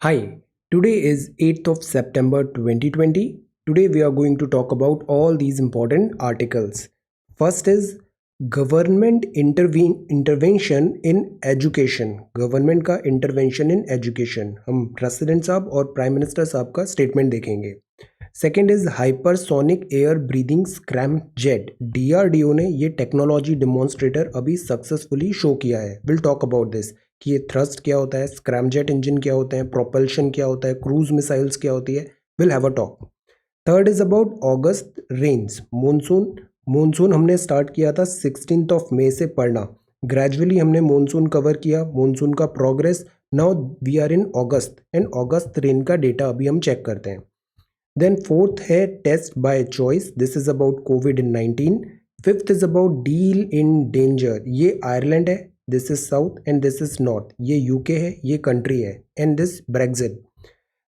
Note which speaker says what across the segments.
Speaker 1: Hi, today is 8th of September 2020. Today we are going to talk about all these important articles. First is government intervention in education. Government का intervention in education. हम president साहब और prime minister साहब का statement देखेंगे. Second is hypersonic air breathing scrum jet. DRDO ने ये technology demonstrator अभी सक्सेसफुली शो किया है. विल टॉक अबाउट दिस कि ये थ्रस्ट क्या होता है, स्क्रैम जेट इंजन क्या होते हैं, प्रोपल्शन क्या होता है, क्रूज मिसाइल्स क्या होती है. Will have a talk. Third is about August rains. Monsoon हमने स्टार्ट किया था 16th ऑफ मई से पढ़ना. ग्रेजुअली हमने मानसून कवर किया, मानसून का progress. Now we are in August and August rain का डेटा अभी हम चेक करते हैं. देन फोर्थ है test by choice. This is about कोविड-19. Fifth is about deal in danger. ये आयरलैंड है, this is south and this is north. ये यूके है, ये कंट्री है, and this Brexit.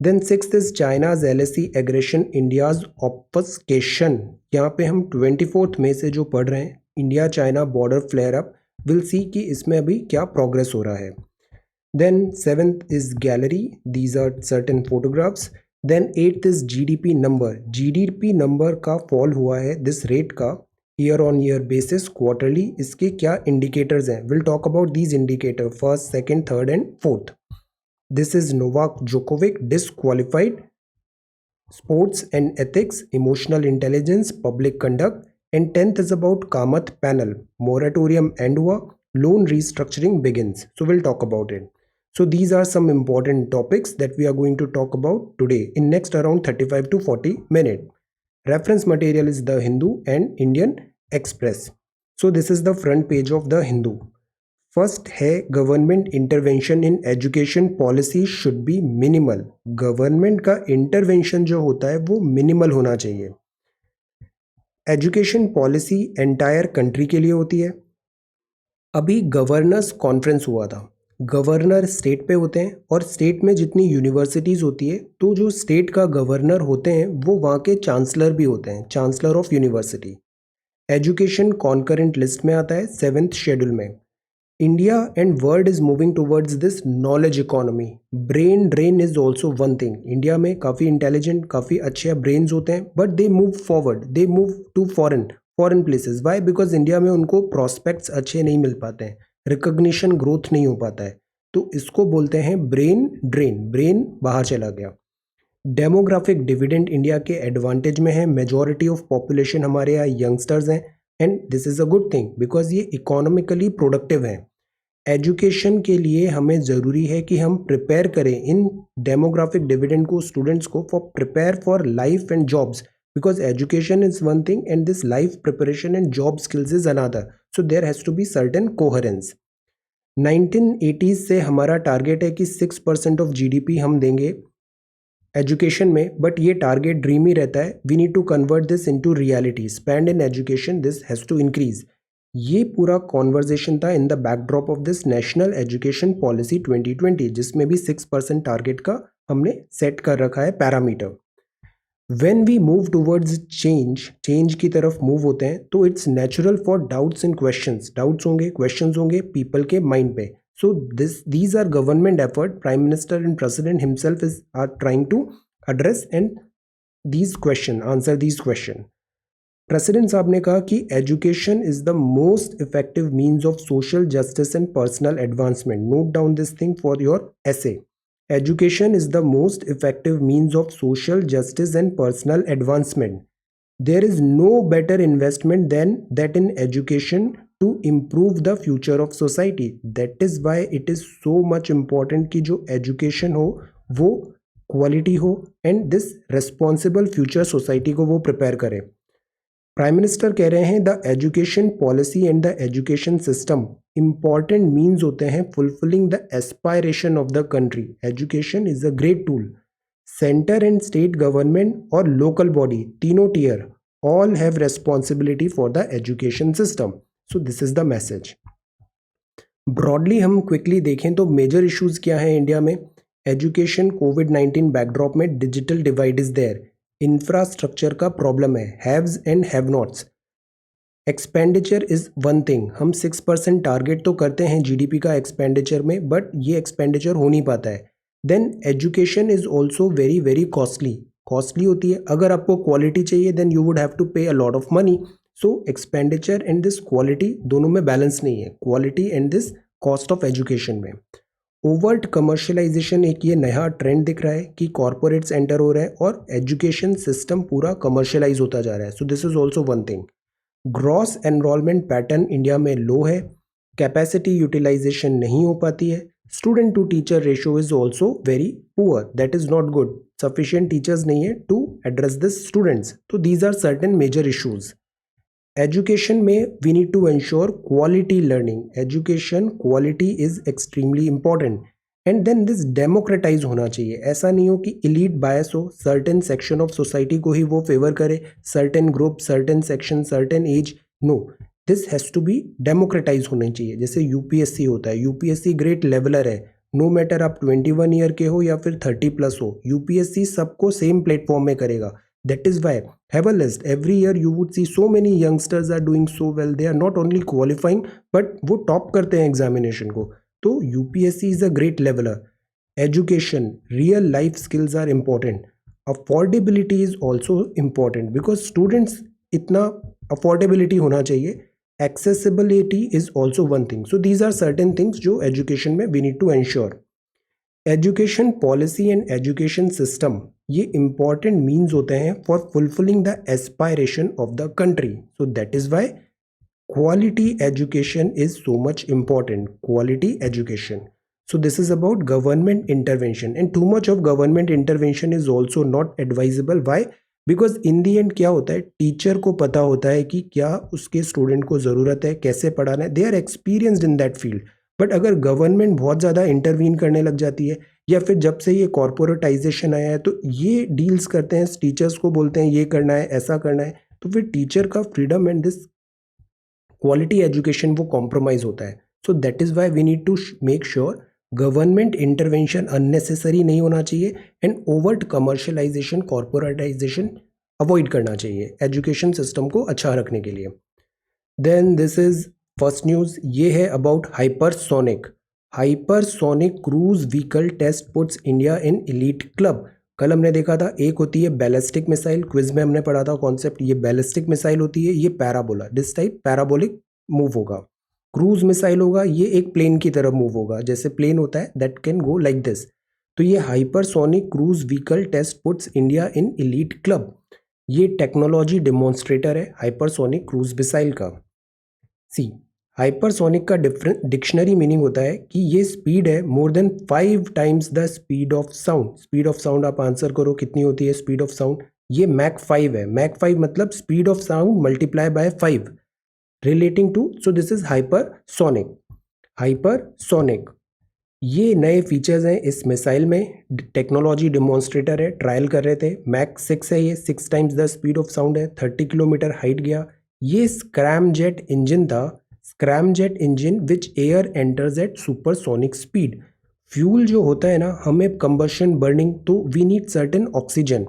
Speaker 1: Then sixth is China's LAC aggression India's obfuscation. यहाँ पे हम 24 मई से जो पढ़ रहे हैं, India China border flare up. Will see कि इसमें अभी क्या प्रोग्रेस हो रहा है. Then seventh is gallery. These are certain photographs. Then eighth is GDP number. GDP number का फॉल हुआ है दिस रेट का year on year basis quarterly. इसके क्या इंडिकेटर्स हैं? Will talk about these indicator first, second, third and fourth. This is Novak Djokovic disqualified. Sports and ethics, emotional intelligence, public conduct. And tenth is about Kamath panel. Moratorium end हुआ, loan restructuring begins. So will talk about it. So these are some important topics that we are going to talk about today in next around 35 to 40 minutes. Reference material is The Hindu and Indian Express. So this is the front page of The Hindu. First है government intervention in education policy should be minimal. Government का intervention जो होता है वो minimal होना चाहिए. Education policy entire country के लिए होती है. अभी गवर्नर्स कॉन्फ्रेंस हुआ था. गवर्नर स्टेट पे होते हैं और स्टेट में जितनी यूनिवर्सिटीज़ होती है तो जो स्टेट का गवर्नर होते हैं वो वहाँ के चांसलर भी होते हैं, chancellor of university. Education concurrent list में आता है 7th शेड्यूल में. India and world is moving towards this knowledge economy. Brain drain is also one thing. India में काफ़ी इंटेलिजेंट, काफ़ी अच्छे ब्रेन्स होते हैं, but they move forward, they move to foreign places. Why? Because India में उनको prospects अच्छे नहीं मिल पाते हैं, रिकग्निशन ग्रोथ नहीं हो पाता है. तो इसको बोलते हैं ब्रेन ड्रेन. ब्रेन बाहर चला गया. डेमोग्राफिक डिविडेंड इंडिया के एडवांटेज में है. मेजॉरिटी ऑफ पॉपुलेशन हमारे यहाँ यंगस्टर्स हैं and this is a good thing because ये इकोनॉमिकली प्रोडक्टिव है. एजुकेशन के लिए हमें ज़रूरी है कि हम प्रिपेयर करें इन डेमोग्राफिक डिविडेंड को, स्टूडेंट्स को, for prepare for life and jobs. Because education is one thing and this life preparation and job skills is another. So there has to be certain coherence. 1980s से हमारा target है कि 6% of GDP हम देंगे education में, but ये target dream ही रहता है. We need to convert this into reality. Spend in education, this has to increase. ये पूरा कॉन्वर्जेशन था in the backdrop of this national education policy 2020, जिसमें भी 6% टारगेट का हमने सेट कर रखा है parameter. When we move towards change की तरफ मूव होते हैं तो it's natural for doubts and questions. Doubts होंगे, क्वेश्चंस होंगे पीपल के माइंड पे. So these are government effort. Prime minister and president himself is are trying to address and these question, answer these question. President साहब ने कहा कि education is the most effective means of social justice and personal advancement. Note down this thing for your essay. Education is the most effective means of social justice and personal advancement. There is no better investment than that in education to improve the future of society. That is why it is so much important कि जो education हो वो quality हो and this responsible future society को वो prepare करे. Prime minister कह रहे हैं the education policy and the education system important means होते हैं fulfilling the aspiration of the country. Education is a great tool. Centre and state government और local body, तीनों tier, all have responsibility for the education system. So this is the message. Broadly हम quickly देखें तो major issues क्या हैं India में. Education कोविड-19 backdrop में digital divide is there. Infrastructure का प्रॉब्लम है, haves and have nots. Expenditure is one thing. हम 6% टारगेट तो करते हैं जीडीपी का एक्सपेंडिचर में, बट ये एक्सपेंडिचर हो नहीं पाता है. Then education is also very very costly होती है. अगर आपको क्वालिटी चाहिए then you would have to pay a lot of money. So expenditure and this quality दोनों में बैलेंस नहीं है, quality and this cost of education में. ओवर्ट कमर्शलाइजेशन एक ये नया ट्रेंड दिख रहा है कि कॉरपोरेट्स एंटर हो रहे हैं और एजुकेशन सिस्टम पूरा कमर्शलाइज होता जा रहा है. So this is also one thing. Gross enrolment pattern India में लो है, कैपेसिटी यूटिलाइजेशन नहीं हो पाती है, student to teacher ratio is also very poor, that is not good. Sufficient teachers नहीं है टू एड्रेस दिस स्टूडेंट्स. तो these are certain major issues. Education में we need to ensure quality learning. Education quality is extremely important and then this democratise होना चाहिए. ऐसा नहीं हो कि इलीट बायस हो, सर्टेन सेक्शन ऑफ सोसाइटी को ही वो फेवर करे, certain group, certain section, certain age. No, this has to be democratize होना चाहिए. जैसे यूपीएससी होता है, यूपीएससी ग्रेट लेवलर है, नो मैटर आप 21 ईयर के हो या फिर 30+ हो, यूपीएससी सबको सेम प्लेटफॉर्म में करेगा. That is why have a list. Every year you would see so many youngsters are doing so well. They are not only qualifying but वो टॉप करते हैं एग्जामिनेशन को. तो UPSC is a great leveller. Education, real life skills are important. Affordability is also important because students इतना affordability होना चाहिए. Accessibility is also one thing. So these are certain things जो एजुकेशन में we need to ensure. Education policy and education system ये important means होते हैं for fulfilling the aspiration of the country. So that is why quality education is so much important. Quality education. So this is about government intervention and too much of government intervention is also not advisable. Why? Because in the end क्या होता है, teacher को पता होता है कि क्या उसके स्टूडेंट को ज़रूरत है, कैसे पढ़ाना है, they are experienced in that field. But अगर गवर्नमेंट बहुत ज़्यादा इंटरवीन करने लग जाती है या फिर जब से ये कॉर्पोरेटाइजेशन आया है तो ये डील्स करते हैं, टीचर्स को बोलते हैं ये करना है, ऐसा करना है, तो फिर टीचर का freedom and this quality education वो कॉम्प्रोमाइज़ होता है. So that is why we need to make sure government intervention unnecessary नहीं होना चाहिए and overt commercialisation, corporatisation avoid करना चाहिए एजुकेशन सिस्टम को अच्छा रखने के लिए. Then this is first news, ये है about hypersonic. Hypersonic cruise vehicle test puts India in elite club. कल हमने देखा था एक होती है बैलिस्टिक मिसाइल, क्विज में हमने पढ़ा था कॉन्सेप्ट. ये बैलिस्टिक मिसाइल होती है, ये parabola, this type parabolic move होगा. क्रूज मिसाइल होगा, ये एक प्लेन की तरफ मूव होगा, जैसे प्लेन होता है that can go like this. तो ये hypersonic cruise vehicle test puts India in elite club. ये टेक्नोलॉजी डिमॉन्स्ट्रेटर है हाइपरसोनिक क्रूज मिसाइल का. सी, हाइपरसोनिक का डिफरेंट डिक्शनरी मीनिंग होता है कि ये स्पीड है more than 5 times the speed of sound. Speed of sound आप आंसर करो कितनी होती है स्पीड ऑफ साउंड. ये मैक 5 है. मैक 5 मतलब speed of sound multiply by 5 relating to. So this is hypersonic. Hypersonic ये नए फीचर्स हैं इस मिसाइल में. टेक्नोलॉजी डिमॉन्स्ट्रेटर है, ट्रायल कर रहे थे. मैक 6 है, ये 6 times the speed of sound है, 30 किलोमीटर हाइट गया. ये स्क्रैमजेट इंजन था. Scramjet engine which air enters at supersonic speed. Fuel जो होता है ना, हमें कंबशन बर्निंग, तो we need certain oxygen.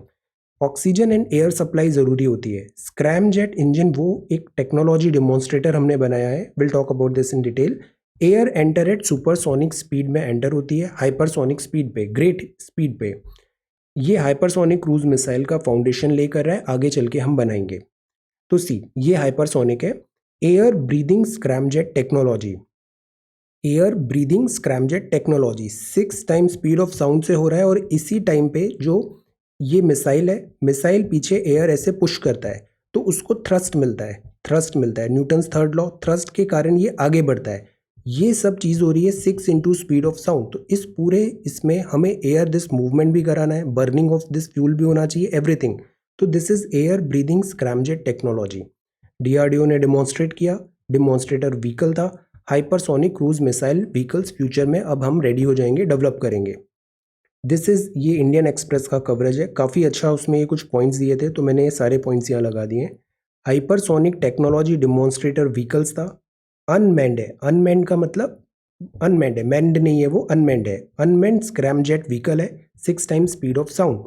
Speaker 1: Oxygen and air supply ज़रूरी होती है. स्क्रैमजेट इंजन वो एक टेक्नोलॉजी डिमॉन्स्ट्रेटर हमने बनाया है. Will talk about this in detail. Air enter eight supersonic speed में एंटर होती है हाइपरसोनिक स्पीड पे, ग्रेट स्पीड पे. ये हाइपरसोनिक क्रूज मिसाइल का फाउंडेशन लेकर रहा है, आगे चल के हम बनाएंगे. तो सी, ये हाइपरसोनिक है. Air breathing scramjet technology. Air breathing scramjet technology 6 time speed of sound से हो रहा है और इसी टाइम पे जो ये मिसाइल है, मिसाइल पीछे एयर ऐसे पुश करता है तो उसको थ्रस्ट मिलता है. थ्रस्ट मिलता है, न्यूटन्स थर्ड लॉ, थ्रस्ट के कारण ये आगे बढ़ता है. ये सब चीज़ हो रही है 6 इंटू स्पीड ऑफ साउंड. तो इस पूरे इसमें हमें एयर दिस मूवमेंट भी कराना है, बर्निंग ऑफ दिस फ्यूल भी होना चाहिए, एवरीथिंग. तो this is air breathing scramjet technology. DRDO ने डिमॉन्स्ट्रेट किया. डिमॉन्स्ट्रेटर व्हीकल था. Hypersonic cruise missile vehicles future में अब हम रेडी हो जाएंगे, डेवलप करेंगे. दिस इज़, ये इंडियन एक्सप्रेस का कवरेज है, काफ़ी अच्छा. उसमें ये कुछ पॉइंट्स दिए थे तो मैंने ये सारे पॉइंट्स यहाँ लगा दिए. हाइपरसोनिक टेक्नोलॉजी डिमॉन्स्ट्रेटर व्हीकल्स था. अनमैंड है, अनमैंड का मतलब अनमैंड है, मैंड नहीं है वो, अनमैंड है. अनमैंड स्क्रैमजेट व्हीकल है, 6 times speed of sound.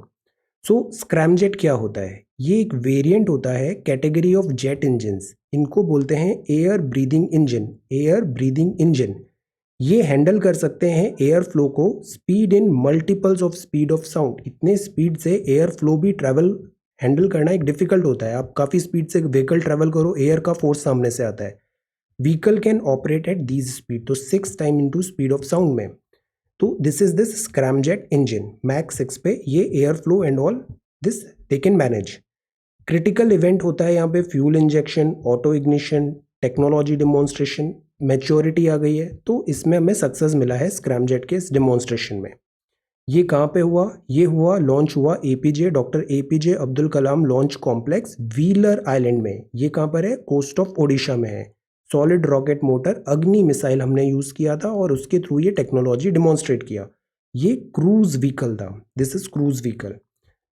Speaker 1: So scramjet क्या होता है? ये एक वेरिएंट होता है कैटेगरी ऑफ जेट इंजन्स. इनको बोलते हैं air breathing engine. Air breathing engine ये हैंडल कर सकते हैं एयर फ्लो को speed in multiples of speed of sound. इतने स्पीड से एयर फ्लो भी ट्रैवल हैंडल करना एक डिफिकल्ट होता है। आप काफ़ी स्पीड से व्हीकल ट्रैवल करो, एयर का फोर्स सामने से आता है। Vehicle can operate at these speed, तो 6 time into speed of sound में। तो this is this scramjet engine Mach 6 पे ये air flow and all this they can manage. Critical event होता है यहाँ पे fuel injection, auto ignition, technology demonstration. Maturity आ गई है, तो इसमें हमें सक्सेस मिला है स्क्रैमजेट के इस डिमॉन्स्ट्रेशन में। ये कहाँ पे हुआ? ये हुआ लॉन्च हुआ एपीजे डॉक्टर एपीजे अब्दुल कलाम लॉन्च कॉम्प्लेक्स व्हीलर आइलैंड में। ये कहाँ पर है? कोस्ट ऑफ ओडिशा में है। सॉलिड रॉकेट मोटर अग्नि मिसाइल हमने यूज़ किया था और उसके थ्रू ये टेक्नोलॉजी डिमॉन्स्ट्रेट किया। ये क्रूज व्हीकल था, this is cruise vehicle.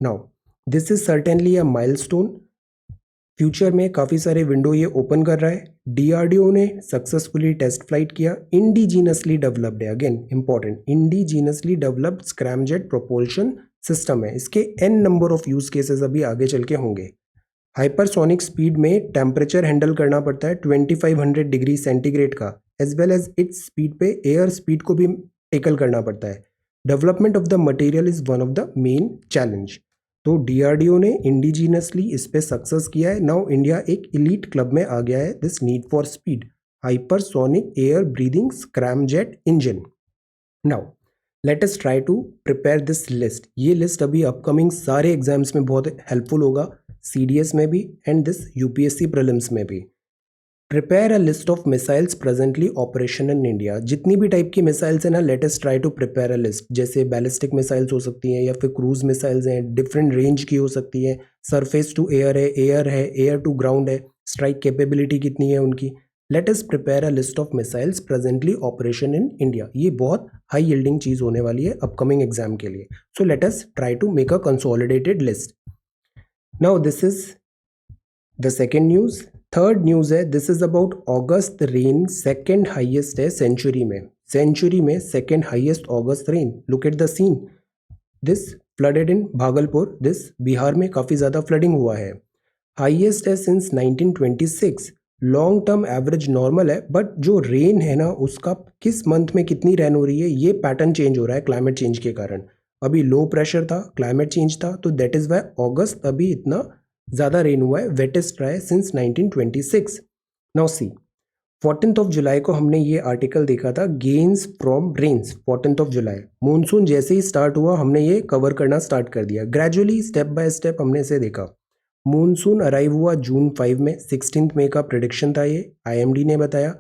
Speaker 1: Now this is certainly a milestone. Future में काफ़ी सारे विंडो ये ओपन कर रहा है। डीआरडीओ ने सक्सेसफुली टेस्ट फ्लाइट किया। इंडिजीनसली डेवलप्ड है, again important, indigenously developed scramjet propulsion system है। इसके an number of use cases अभी आगे चल के होंगे। हाइपरसोनिक स्पीड में टेम्परेचर हैंडल करना पड़ता है 2500 डिग्री सेंटीग्रेड का, as well as its speed पे एयर स्पीड को भी टेकल करना पड़ता है। Development of the material is one of the main challenge. तो डीआरडीओ ने इंडिजीनसली इस पे सक्सेस किया है। नाउ इंडिया एक इलीट क्लब में आ गया है this need for speed hypersonic air breathing scramjet engine. Now let us try to prepare this list. ये लिस्ट अभी अपकमिंग सारे एग्जाम्स में बहुत हेल्पफुल होगा, सीडीएस में भी एंड दिस यूपीएससी प्रीलिम्स में भी। Prepare a list of missiles presently operation in India. जितनी भी टाइप की मिसाइल्स है ना, let us try to prepare a list. जैसे बैलिस्टिक मिसाइल्स हो सकती हैं या फिर क्रूज मिसाइल्स हैं, डिफरेंट रेंज की हो सकती है, सरफेस टू एयर है, एयर टू ग्राउंड है, स्ट्राइक कैपेबिलिटी कितनी है उनकी। Let us prepare a list of missiles presently operation in India. ये बहुत हाई यील्डिंग चीज़ होने वाली है अपकमिंग एग्जाम के लिए। So let us try to make a consolidated list. Now this is the second news. Third news है, this is about August rain second highest है century में second highest August rain. Look at the scene, this flooded in Bhagalpur, this Bihar में काफ़ी ज़्यादा flooding हुआ है। Highest है since 1926। Long term average normal है, बट जो रेन है ना उसका किस मंथ में कितनी रेन हो रही है ये पैटर्न चेंज हो रहा है क्लाइमेट चेंज के कारण। अभी लो प्रेशर था, क्लाइमेट चेंज था, तो दैट इज़ वाई अगस्त अभी इतना ज़्यादा रेन हुआ है, वेटेस्ट रहा है since 1926। Now see 14th of जुलाई को हमने ये आर्टिकल देखा था, gains from rains. 14th of जुलाई मानसून जैसे ही स्टार्ट हुआ हमने ये कवर करना स्टार्ट कर दिया, ग्रेजुअली स्टेप बाय स्टेप हमने इसे देखा। मानसून अराइव हुआ जून 5 में, 16 मई का प्रिडिक्शन था ये, आईएमडी ने बताया।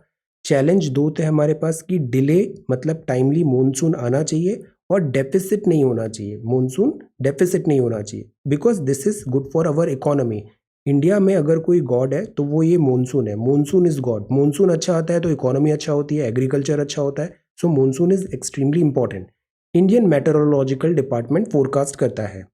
Speaker 1: चैलेंज दो थे हमारे पास कि डिले मतलब टाइमली मानसून आना चाहिए और डेफिसिट नहीं होना चाहिए, मानसून डेफिसिट नहीं होना चाहिए, because this is good for our economy. India में अगर कोई गॉड है तो वो ये मानसून है, मानसून इज गॉड। मानसून अच्छा आता है तो इकोनॉमी अच्छा होती है, एग्रीकल्चर अच्छा होता है, so monsoon is extremely important. Indian meteorological department forecast करता है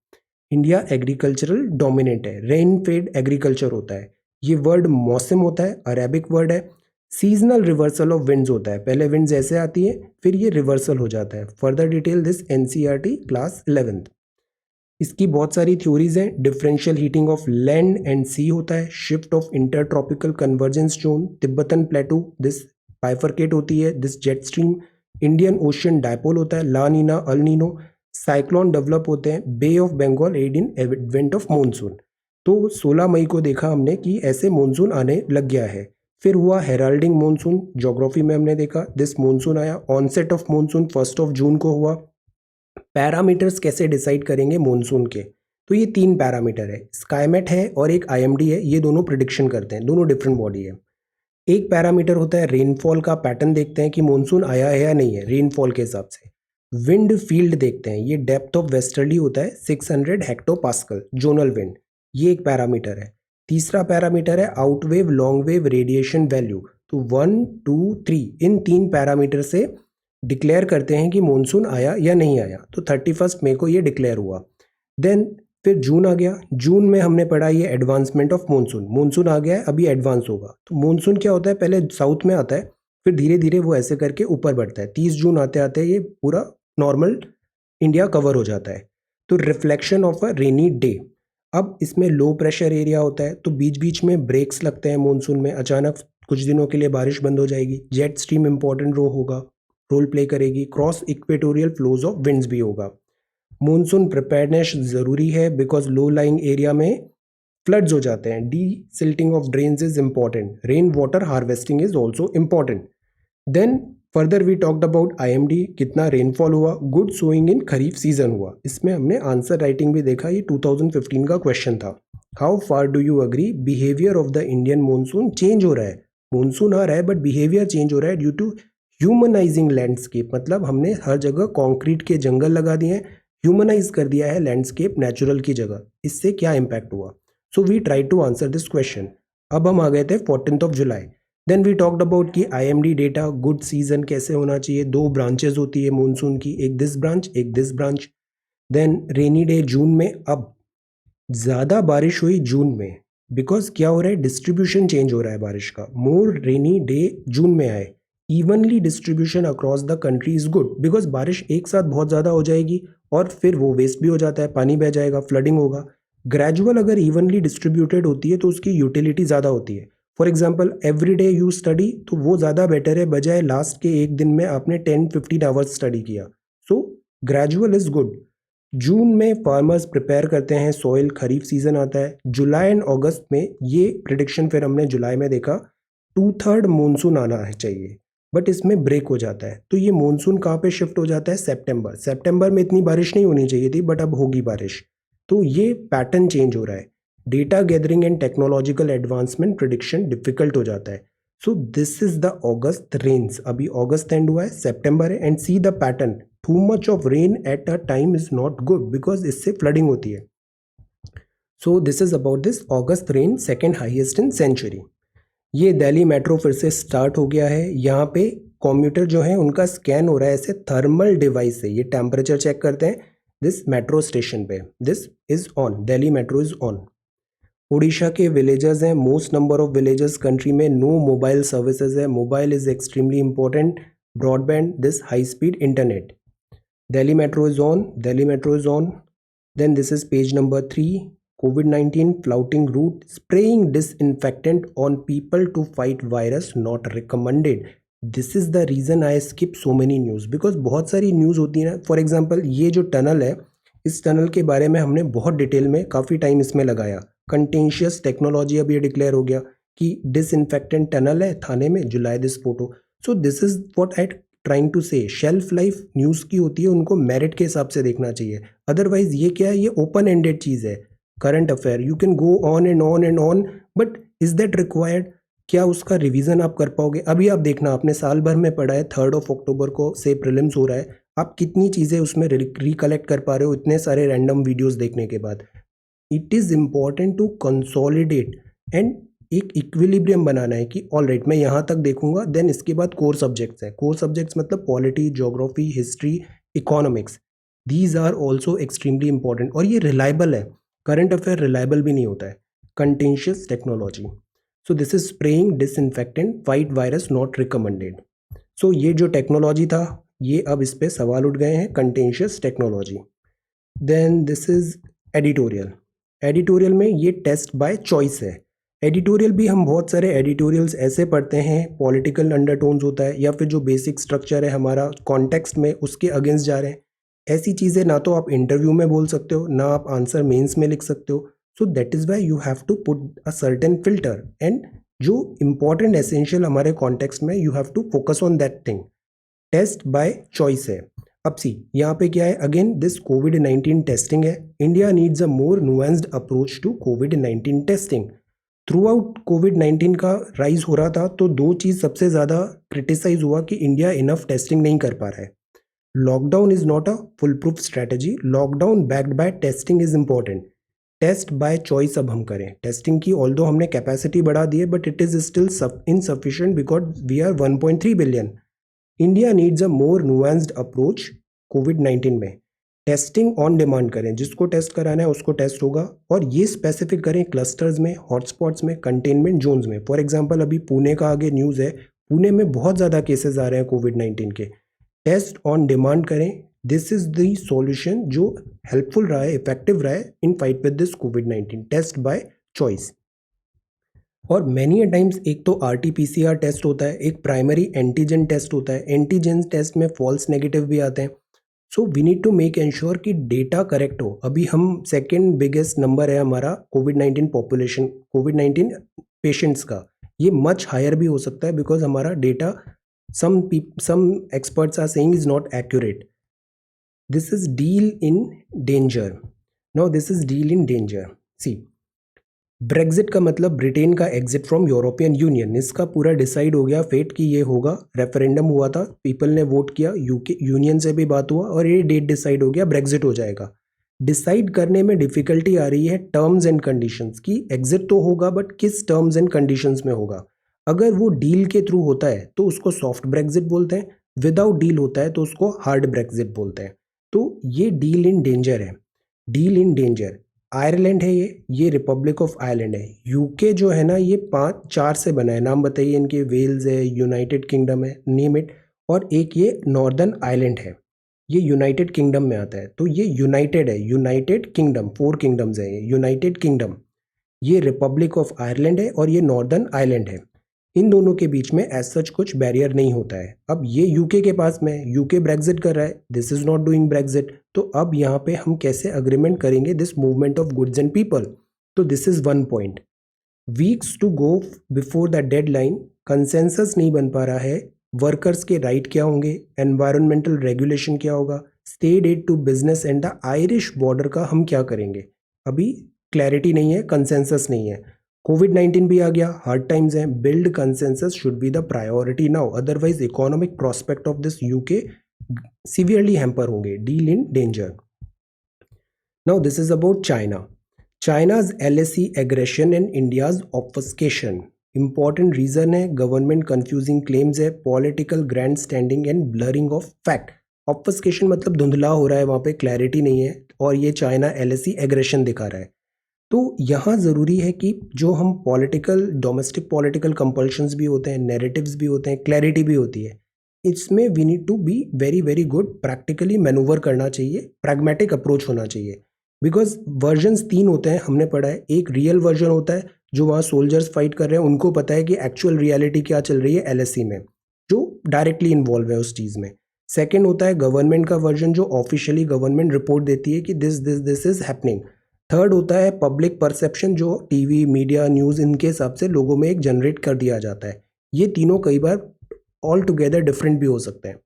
Speaker 1: इंडिया एग्रीकल्चरल डोमिनेंट है, रेन फेड एग्रीकल्चर होता है। ये वर्ड मौसम होता है, अरेबिक वर्ड है। सीजनल रिवर्सल ऑफ विंड्स होता है, पहले विंड्स ऐसे आती है फिर ये रिवर्सल हो जाता है। Further detail this NCERT class 11th। इसकी बहुत सारी थ्योरीज हैं। Differential heating of land and sea होता है, shift of intertropical convergence zone, Tibetan plateau this bifurcate होती है, this jet stream, Indian ocean dipole होता है, La Nina El Nino, cyclone develop होते हैं, bay of Bengal aid in advent of monsoon. तो 16 मई को देखा हमने कि ऐसे मानसून आने लग गया है। फिर हुआ हेराल्डिंग मानसून, ज्योग्राफी में हमने देखा दिस मानसून आया। ऑनसेट ऑफ मानसून 1 जून को हुआ। पैरामीटर्स कैसे डिसाइड करेंगे मानसून के? तो ये 3 पैरामीटर है, स्काईमेट है और एक आईएमडी है, ये दोनों प्रिडिक्शन करते हैं, दोनों डिफरेंट बॉडी है। एक पैरामीटर होता है रेनफॉल का पैटर्न, देखते हैं कि मानसून आया है या नहीं है रेनफॉल के हिसाब से। विंड फील्ड देखते हैं, ये डेप्थ ऑफ वेस्टर्ली होता है 600 हेक्टोपास्कल जोनल विंड, ये एक पैरामीटर है। तीसरा पैरामीटर है आउटवेव लॉन्ग वेव रेडिएशन वैल्यू। तो 1 2 3 इन 3 पैरामीटर से डिक्लेयर करते हैं कि मानसून आया या नहीं आया। तो 31 मई को ये डिक्लेयर हुआ। देन फिर जून आ गया, जून में हमने पढ़ा ये एडवांसमेंट ऑफ मानसून, मानसून आ गया है अभी एडवांस होगा। तो मानसून क्या होता है, पहले साउथ में आता है फिर धीरे धीरे वो ऐसे करके ऊपर बढ़ता है। 30 जून आते आते ये पूरा नॉर्मल इंडिया कवर हो जाता है। तो reflection of a rainy day, अब इसमें लो प्रेशर एरिया होता है तो बीच बीच में ब्रेक्स लगते हैं मानसून में, अचानक कुछ दिनों के लिए बारिश बंद हो जाएगी। जेट स्ट्रीम इंपॉर्टेंट रो होगा। रोल प्ले करेगी, cross equatorial flows of winds भी होगा। मॉनसून प्रिपेयरनेस ज़रूरी है बिकॉज लो लाइंग एरिया में फ्लड्स हो जाते हैं। Desilting of drains is important, rain water harvesting is also important. Then further we talked about IMD, कितना रेनफॉल हुआ, good sowing in kharif season हुआ। इसमें हमने आंसर राइटिंग भी देखा, ये 2015 का क्वेश्चन था। How far do you agree behaviour of the Indian monsoon change हो रहा है, मॉनसून आ रहा है बट बिहेवियर चेंज हो रहा है ड्यू टू ह्यूमनाइजिंग लैंडस्केप, मतलब हमने हर जगह कॉन्क्रीट के जंगल लगा दिए हैं, ह्यूमनाइज कर दिया है लैंडस्केप नेचुरल की जगह। इससे क्या इम्पैक्ट हुआ? So we try to answer this question. अब हम आ गए थे 14 जुलाई। देन वी टॉक्ड अबाउट कि IMD डेटा गुड सीजन कैसे होना चाहिए। दो ब्रांचेस होती है मॉनसून की, एक दिस ब्रांच एक this branch. Then rainy day June में, अब ज़्यादा बारिश हुई जून में बिकॉज क्या हो रहा है, डिस्ट्रीब्यूशन चेंज हो रहा है बारिश का। मोर रेनी डे जून में आए, evenly distribution across the country is good because बारिश एक साथ बहुत ज़्यादा हो जाएगी और फिर वो वेस्ट भी हो जाता है, पानी बह जाएगा, फ्लडिंग होगा। ग्रेजुअल अगर इवनली डिस्ट्रीब्यूटेड होती है तो उसकी यूटिलिटी ज़्यादा होती है। For example every day you study, तो वो ज़्यादा बेटर है बजाय लास्ट के एक दिन में आपने 10-15 आवर्स स्टडी किया। सो ग्रेजुअल इज गुड। जून में फार्मर्स प्रिपेयर करते हैं सॉइल, खरीफ सीजन आता है। जुलाई एंड अगस्त में ये प्रिडिक्शन फिर हमने जुलाई में देखा 2/3 मानसून आना है चाहिए, बट इसमें ब्रेक हो जाता है। तो ये मानसून कहाँ पे शिफ्ट हो जाता है? सितंबर। सितंबर में इतनी बारिश नहीं होनी चाहिए थी बट अब होगी बारिश। तो ये पैटर्न चेंज हो रहा है। Data gathering and technological advancement prediction difficult हो जाता है। So this is the August rains. अभी अगस्त एंड हुआ है, सितंबर है, and see the pattern. Too much of rain at a time is not good because इससे फ्लडिंग होती है। So this is about this August rain, second highest in century. ये दिल्ली मेट्रो फिर से स्टार्ट हो गया है। यहाँ पे कम्यूटर जो है उनका स्कैन हो रहा है ऐसे थर्मल डिवाइस से, ये टेम्परेचर चेक करते हैं दिस मेट्रो स्टेशन पे। This is on, Delhi metro is on. Orissa के विलेजेस हैं, most number of villages country में, नो मोबाइल सर्विसेज है। Mobile is extremely important, broadband, this high speed internet. Delhi metro is on, Delhi metro is on. Then this is page number 3, COVID-19 flouting route, spraying disinfectant on people to fight virus not recommended. This is the reason I skip so many news because बहुत सारी news होती है ना। For example ये जो tunnel है, इस tunnel के बारे में हमने बहुत डिटेल में काफ़ी टाइम इसमें लगाया। कंटेंशियस टेक्नोलॉजी अब ये डिक्लेयर हो गया कि डिसइंफेक्टेंट टनल है थाने में, जुलाई this photo. So this is what I trying to say. Shelf life news की होती है, उनको मेरिट के हिसाब से देखना चाहिए। अदरवाइज ये क्या है, ये ओपन एंडेड चीज़ है। Current affair you can go on and on and on, but is that required? क्या उसका रिवीजन आप कर पाओगे? अभी आप देखना, आपने साल भर में पढ़ा है, 3 अक्टूबर को से प्रीलिम्स हो रहा है, आप कितनी चीज़ें उसमें रिकलेक्ट कर पा रहे हो इतने सारे रैंडम वीडियोस देखने के बाद? It is important to consolidate and एक इक्विलिब्रियम बनाना है कि ऑल राइट मैं यहाँ तक देखूंगा, देन इसके बाद कोर सब्जेक्ट्स है। कोर सब्जेक्ट्स मतलब polity, geography, history, economics, these are also extremely important. और ये रिलायबल है, करंट अफेयर रिलायबल भी नहीं होता है। Contentious technology, so this is spraying disinfectant fight virus not recommended. So ये जो टेक्नोलॉजी था, ये अब इस पे सवाल उठ गए हैं, contentious technology. Then this is editorial. Editorial में ये टेस्ट बाय चॉइस है। एडिटोरियल भी हम बहुत सारे एडिटोरियल्स ऐसे पढ़ते हैं, पॉलिटिकल अंडरटोन्स होता है या फिर जो बेसिक स्ट्रक्चर है हमारा कॉन्टेक्स्ट में, उसके अगेंस्ट जा रहे हैं। ऐसी चीज़ें ना तो आप इंटरव्यू में बोल सकते हो, ना आप आंसर मेंस में लिख सकते हो। So that is why you have to put a certain filter, and जो इंपॉर्टेंट एसेंशियल हमारे कॉन्टेक्स्ट में, you have to focus on that thing. Test by choice है। अब सी यहाँ पे क्या है, अगेन दिस COVID-19 टेस्टिंग है। India needs a more nuanced approach to COVID-19 testing. Throughout COVID-19 का राइज हो रहा था तो दो चीज़ सबसे ज़्यादा क्रिटिसाइज हुआ कि इंडिया इनफ टेस्टिंग नहीं कर पा रहा है। Lockdown is not a foolproof strategy, lockdown backed by testing is important. Test by choice अब हम करें टेस्टिंग की, ऑल्दो हमने कैपेसिटी बढ़ा दी है but it is still insufficient because we are 1.3 billion. India needs a more nuanced approach COVID-19 में। Testing on demand करें, जिसको टेस्ट कराना है उसको टेस्ट होगा, और ये स्पेसिफिक करें क्लस्टर्स में, हॉटस्पॉट्स में, कंटेनमेंट जोन्स में। फॉर एग्जांपल अभी पुणे का आगे न्यूज़ है, पुणे में बहुत ज़्यादा केसेस आ रहे हैं COVID-19 के। टेस्ट ऑन डिमांड करें, दिस इज द सॉल्यूशन जो हेल्पफुल रहा है, इफेक्टिव रहा है in fight with this COVID-19। Test by choice. और मैनी अ टाइम्स एक तो RT-PCR टेस्ट होता है, एक प्राइमरी एंटीजन टेस्ट होता है। एंटीजन टेस्ट में फॉल्स नेगेटिव भी आते हैं। So we need to make ensure कि डेटा करेक्ट हो। अभी हम सेकेंड बिगेस्ट नंबर है हमारा कोविड-19 पॉपुलेशन, कोविड-19 पेशेंट्स का। ये मच हायर भी हो सकता है बिकॉज हमारा data some experts are saying is not accurate. This is deal in danger. Now this is deal in danger. See, Brexit का मतलब ब्रिटेन का एग्जिट फ्रॉम यूरोपियन यूनियन। इसका पूरा डिसाइड हो गया फेट कि ये होगा। रेफरेंडम हुआ था, पीपल ने वोट किया, यूके यूनियन से भी बात हुआ और ये डेट डिसाइड हो गया, ब्रेग्जिट हो जाएगा। डिसाइड करने में डिफिकल्टी आ रही है टर्म्स एंड कंडीशंस की। एग्जिट तो होगा बट किस टर्म्स एंड कंडीशंस में होगा। अगर वो डील के थ्रू होता है तो उसको सॉफ्ट ब्रेग्जिट बोलते हैं, विदाउट डील होता है तो उसको हार्ड ब्रेग्जिट बोलते हैं। तो ये डील इन डेंजर है, डील इन डेंजर। आयरलैंड है ये रिपब्लिक ऑफ आयरलैंड है। यूके जो है ना ये 4 से बना है। नाम बताइए इनके। वेल्स है, यूनाइटेड किंगडम है, नेम इट। और एक ये नॉर्दर्न आयरलैंड है, ये यूनाइटेड किंगडम में आता है। तो ये यूनाइटेड है, यूनाइटेड किंगडम, 4 किंगडम्स है ये यूनाइटेड किंगडम। ये रिपब्लिक ऑफ आयरलैंड है और ये नॉर्दर्न आयरलैंड है। इन दोनों के बीच में एज सच कुछ बैरियर नहीं होता है। अब ये यूके के पास में, यूके ब्रेग्जिट कर रहा है, this is not doing Brexit. तो अब यहाँ पे हम कैसे अग्रीमेंट करेंगे this movement of goods and people. तो this is one point. Weeks to go before the deadline, consensus नहीं बन पा रहा है। वर्कर्स के राइट क्या होंगे, एनवायरमेंटल रेगुलेशन क्या होगा, state aid to business and the Irish border का हम क्या करेंगे, अभी क्लैरिटी नहीं है, कंसेंसस नहीं है। कोविड-19 भी आ गया, हार्ड टाइम्स हैं। Build consensus should be the priority now, otherwise economic prospect of this UK severely hamper होंगे। Deal in danger. Now this is about China. China's LSE aggression and India's obfuscation. Important reason है government confusing claims है, political grand standing and blurring of fact. Obfuscation मतलब धुंधला हो रहा है, वहाँ पे क्लैरिटी नहीं है, और ये चाइना LSE एग्रेशन दिखा रहा है। तो यहाँ ज़रूरी है कि जो हम पॉलिटिकल, डोमेस्टिक पॉलिटिकल कंपल्शंस भी होते हैं, नैरेटिव्स भी होते हैं, क्लैरिटी भी होती है, इसमें we need to be very very good, practically manoeuvre करना चाहिए, प्रैग्मेटिक अप्रोच होना चाहिए। बिकॉज वर्जन्स 3 होते हैं, हमने पढ़ा है। एक रियल वर्जन होता है जो वहाँ सोल्जर्स फाइट कर रहे हैं, उनको पता है कि एक्चुअल रियलिटी क्या चल रही है LSE में, जो डायरेक्टली इन्वॉल्व है उस चीज़ में। सेकेंड होता है गवर्नमेंट का वर्जन, जो ऑफिशियली गवर्नमेंट रिपोर्ट देती है कि दिस इज हैपनिंग। थर्ड होता है पब्लिक परसेप्शन, जो टीवी, मीडिया, न्यूज़, इनके हिसाब से लोगों में एक जनरेट कर दिया जाता है। ये तीनों कई बार ऑल टुगेदर डिफरेंट भी हो सकते हैं।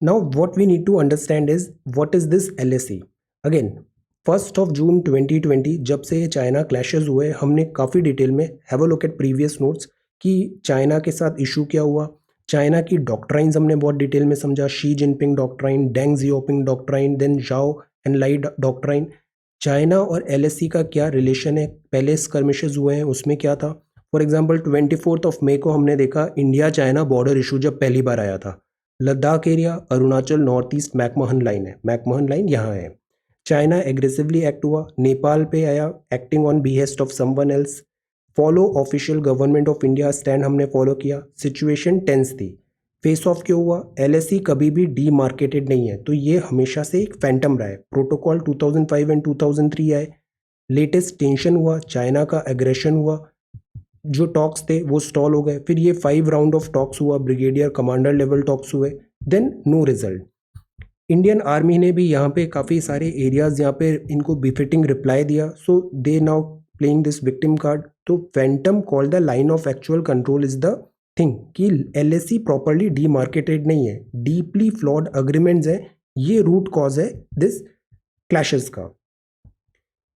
Speaker 1: Now what we need to understand is what is this LSE। Again 1 June 2020 जब से ये चाइना क्लैशेस हुए, हमने काफ़ी डिटेल में have a look at previous notes कि चाइना के साथ इशू क्या हुआ। चाइना की डॉक्ट्राइन्स हमने बहुत डिटेल में समझा। Xi Jinping doctrine, Deng Xiaoping doctrine, then Zhou Enlai doctrine. China और LSE का क्या रिलेशन है, पहले स्कर्मिशेस हुए हैं उसमें क्या था। फॉर एग्जांपल 24 मई को हमने देखा इंडिया चाइना बॉर्डर इशू जब पहली बार आया था। Ladakh area, Arunachal, north east, McMahon line है, मैकमोहन लाइन यहाँ है। चाइना एग्रेसिवली एक्ट हुआ, नेपाल पे आया, acting on behest of someone else. Follow official government of India stand हमने फॉलो किया। सिचुएशन टेंस थी। फेस ऑफ क्यों हुआ, LSE कभी भी डीमार्केटेड नहीं है, तो ये हमेशा से एक फैंटम रहा है। प्रोटोकॉल 2005 एंड 2003 आए, लेटेस्ट टेंशन हुआ, चाइना का एग्रेशन हुआ, जो टॉक्स थे वो स्टॉल हो गए। फिर ये 5 राउंड ऑफ टॉक्स हुआ, ब्रिगेडियर कमांडर लेवल टॉक्स हुए, then no result. Indian army ने भी यहाँ पे काफ़ी सारे एरियाज यहाँ पे इनको बिफिटिंग रिप्लाई दिया, so they now playing this victim card. तो phantom call the line of actual control is the thing कि LSE प्रॉपरली डीमार्केटेड नहीं है, डीपली फ्लॉड अग्रीमेंट्स है, ये रूट कॉज है दिस क्लैशेस का।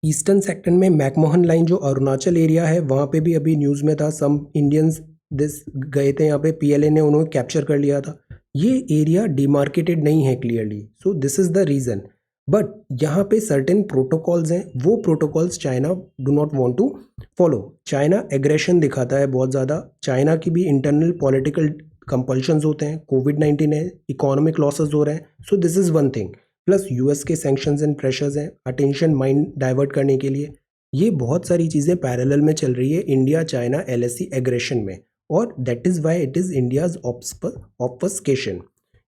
Speaker 1: ईस्टर्न सेक्टर में मैकमोहन लाइन जो अरुणाचल एरिया है, वहाँ पे भी अभी न्यूज़ में था, सम इंडियंस दिस गए थे यहाँ पे, PLA ने उन्होंने कैप्चर कर लिया था। ये एरिया डिमार्केटेड नहीं है clearly, so this is the reason. But यहाँ पे सर्टेन प्रोटोकॉल्स हैं, वो protocols China do not want to follow. China aggression दिखाता है बहुत ज़्यादा, चाइना की भी इंटरनल पॉलिटिकल कंपल्शंस होते हैं, कोविड-19 है, इकोनॉमिक लॉसेस हो रहे हैं, सो this is one thing. Plus US के सैंक्शंस एंड प्रेशर्स हैं अटेंशन माइंड डाइवर्ट करने के लिए। ये बहुत सारी चीज़ें पैरेलल में चल रही है इंडिया चाइना LSE एग्रेशन में, और that is why it is India's obfuscation.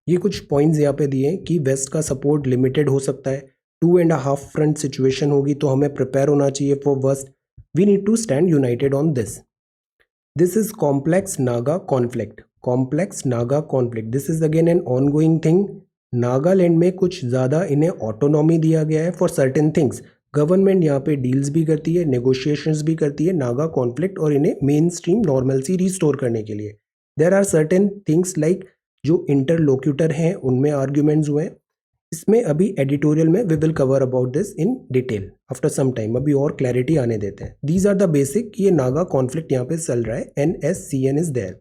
Speaker 1: ये कुछ पॉइंट्स यहाँ पे दिए कि वेस्ट का सपोर्ट लिमिटेड हो सकता है, 2.5 फ्रंट सिचुएशन होगी, तो हमें प्रिपेयर होना चाहिए for worst. We need to stand united on this. This is complex Naga conflict. Complex Naga conflict. This is again an ongoing thing. Nagaland में कुछ ज़्यादा इन्हें ऑटोनॉमी दिया गया है फॉर सर्टेन थिंग्स. गवर्नमेंट यहाँ पे डील्स भी करती है, नेगोशिएशंस भी करती है नागा कॉन्फ्लिक्ट और इन्हें मेन स्ट्रीम नॉर्मलसी रिस्टोर करने के लिए. There are certain things like जो इंटरलोक्यूटर हैं उनमें आर्ग्यूमेंट्स हुए हैं. इसमें अभी एडिटोरियल में we will cover about this in detail after some time. अभी और क्लैरिटी आने देते हैं. These are the basic. ये नागा कॉन्फ्लिक्ट यहाँ पे चल रहा है. NSCN is there.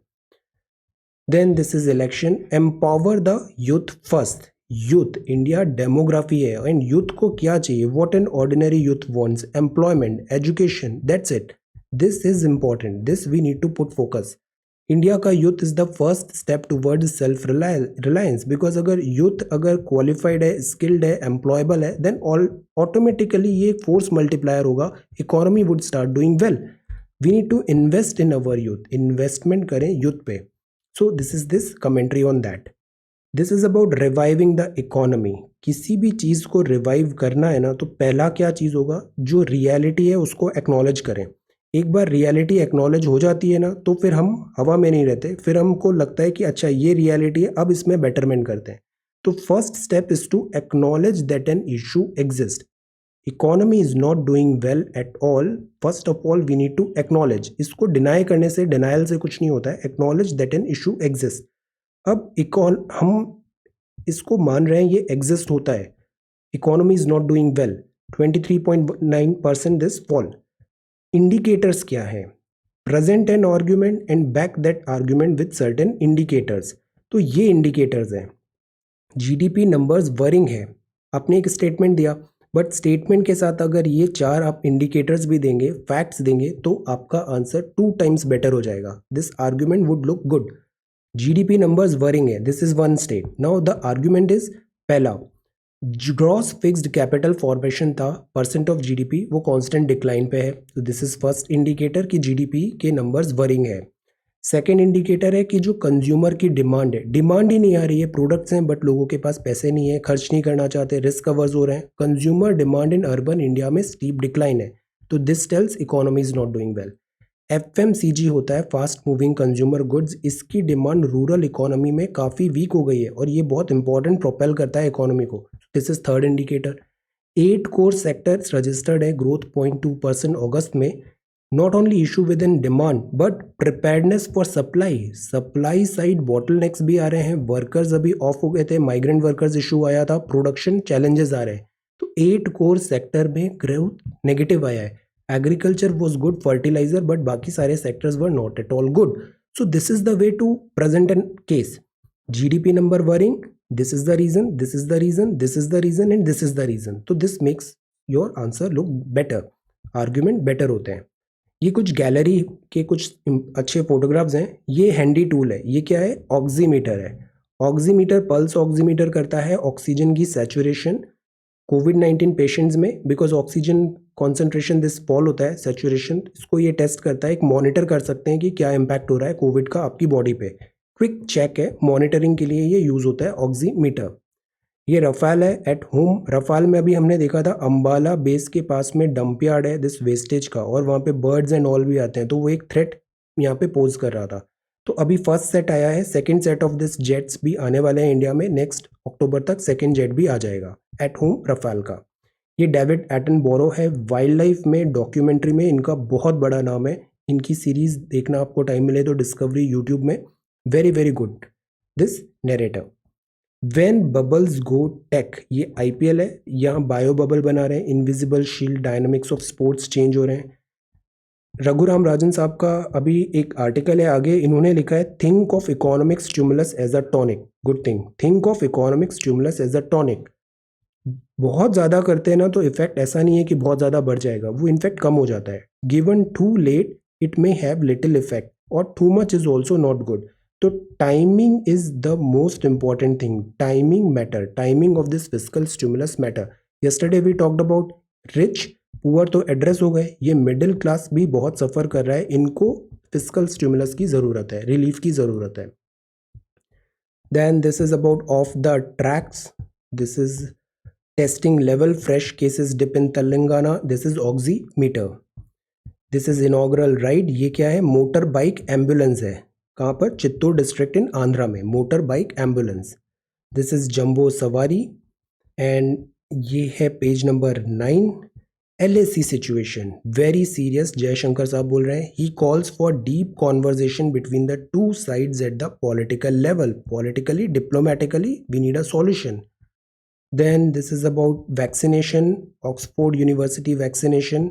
Speaker 1: Then this is election. Empower the youth first. Youth India demography है एंड यूथ को क्या चाहिए? What an ordinary youth wants. Employment, education, that's it. This is important. This we need to put focus. India का youth is the first step towards self reliance. Because अगर youth अगर qualified है, skilled है, employable है, then automatically ये force multiplier होगा. Economy would start doing well. We need to invest in our youth. Investment करें youth पे. So this is this commentary on that. This is about reviving the economy. किसी भी चीज़ को revive करना है ना, तो पहला क्या चीज़ होगा? जो रियलिटी है उसको एक्नॉलेज करें. एक बार रियलिटी एक्नॉलेज हो जाती है ना, तो फिर हम हवा में नहीं रहते. फिर हमको लगता है कि अच्छा ये रियलिटी है, अब इसमें बेटरमेंट करते हैं. तो first step is to acknowledge that an issue exist. Economy is not doing well at all. First of all we need to acknowledge. इसको डिनाई करने से, डिनाइल से कुछ नहीं होता है. Acknowledge that an issue exist. अब हम इसको मान रहे हैं ये एग्जिस्ट होता है. Economy is not doing well. 23.9% this fall. Indicators क्या है? Present an argument and back that argument with certain indicators. तो ये इंडिकेटर्स हैं. जीडीपी नंबर्स वरिंग है. आपने एक स्टेटमेंट दिया, बट स्टेटमेंट के साथ अगर ये 4 आप इंडिकेटर्स भी देंगे, फैक्ट्स देंगे, तो आपका आंसर 2 टाइम्स बेटर हो जाएगा. This argument would look good. GDP numbers worrying है. This is one state. Now the argument is, पहला ग्रॉस फिक्स्ड कैपिटल फॉर्मेशन था, परसेंट ऑफ जीडीपी, वो कांस्टेंट डिक्लाइन पे है. तो दिस इज फर्स्ट इंडिकेटर कि जीडीपी के नंबर्स वरिंग है. सेकंड इंडिकेटर है कि जो कंज्यूमर की डिमांड है, डिमांड ही नहीं आ रही है. प्रोडक्ट्स हैं बट लोगों के पास पैसे नहीं है, खर्च नहीं करना चाहते, रिस्क कवर्स हो रहे हैं. Consumer demand in urban India में स्टीप डिक्लाइन है. तो this tells economy is not doing well. FMCG होता है, फास्ट मूविंग कंज्यूमर गुड्स. इसकी डिमांड रूरल इकोनॉमी में काफ़ी वीक हो गई है और ये बहुत इंपॉर्टेंट प्रोपेल करता है इकोनॉमी को. This is third indicator. 8 core sectors registered है, ग्रोथ 0.2% अगस्त में. Not only issue with in demand but preparedness for supply. Supply side bottlenecks भी आ रहे हैं. वर्कर्स अभी ऑफ हो गए थे, माइग्रेंट वर्कर्स इशू आया था, प्रोडक्शन चैलेंजेस आ रहे हैं. तो 8 कोर सेक्टर में ग्रोथ नेगेटिव आया है. Agriculture was good, fertilizer, but बाकी सारे sectors were not at all good. So this is the way to present an case. GDP number worrying, this is the reason, this is the reason, this is the reason and this is the reason. तो this makes your answer look better. Argument better होते हैं. ये कुछ gallery के कुछ अच्छे photographs हैं. ये हैंडी टूल है. ये क्या है? ऑक्सीमीटर है. ऑक्सीमीटर पल्स ऑक्सीमीटर करता है ऑक्सीजन की सैचुरेशन कोविड-19 पेशेंट्स में. Because oxygen concentration this fall होता है, सैचुरेशन. इसको ये टेस्ट करता है. एक मॉनिटर कर सकते हैं कि क्या इम्पैक्ट हो रहा है कोविड का आपकी बॉडी पे. क्विक चेक है, मॉनिटरिंग के लिए ये यूज़ होता है ऑक्सीमीटर. ये रफाल है एट होम. रफाल में अभी हमने देखा था अंबाला बेस के पास में डंप यार्ड है दिस वेस्टेज का, और वहाँ पे बर्ड्स एंड ऑल भी आते हैं. तो वो एक थ्रेट यहाँ पे पोज कर रहा था. तो अभी फर्स्ट सेट आया है. Second set of this jets भी आने वाले हैं इंडिया में. नेक्स्ट अक्टूबर तक सेकंड जेट भी आ जाएगा एट होम रफाल का. ये डेविड एटनबोरो है. वाइल्ड लाइफ में डॉक्यूमेंट्री में इनका बहुत बड़ा नाम है. इनकी सीरीज देखना आपको टाइम मिले तो डिस्कवरी यूट्यूब में. Very very good this narrative. When bubbles go tech, ये IPL है. यहाँ बायो बबल बना रहे हैं. Invisible shield, dynamics of sports change हो रहे हैं. रघुराम राजन साहब का अभी एक आर्टिकल है आगे. इन्होंने लिखा है think of economic stimulus as a tonic. Good thing. Think of economic stimulus as a tonic. बहुत ज़्यादा करते हैं ना तो इफेक्ट ऐसा नहीं है कि बहुत ज़्यादा बढ़ जाएगा, वो इनफेक्ट कम हो जाता है. Given too late it may have little effect और too much is also not good. तो timing is the most important thing. Timing matter. Timing of this fiscal stimulus matter. Yesterday we talked about rich poor तो address हो गए. ये middle class भी बहुत सफ़र कर रहा है. इनको फिस्कल स्टिमुलस की ज़रूरत है, रिलीफ की ज़रूरत है. Then this is about of the tracks. दिस इज testing level fresh cases dip in Telangana. This is oximeter. This is inaugural ride. ये क्या है? मोटर बाइक एम्बुलेंस है। कहाँ पर? चित्तूर डिस्ट्रिक्ट इन आंध्रा में motor bike ambulance. This is jumbo सवारी। एंड ये है page number 9। LAC situation very serious. Jaishankar साहब बोल रहे हैं he calls for deep conversation between the two sides at the political level. Politically diplomatically we need a solution. Then this is about vaccination, Oxford university vaccination.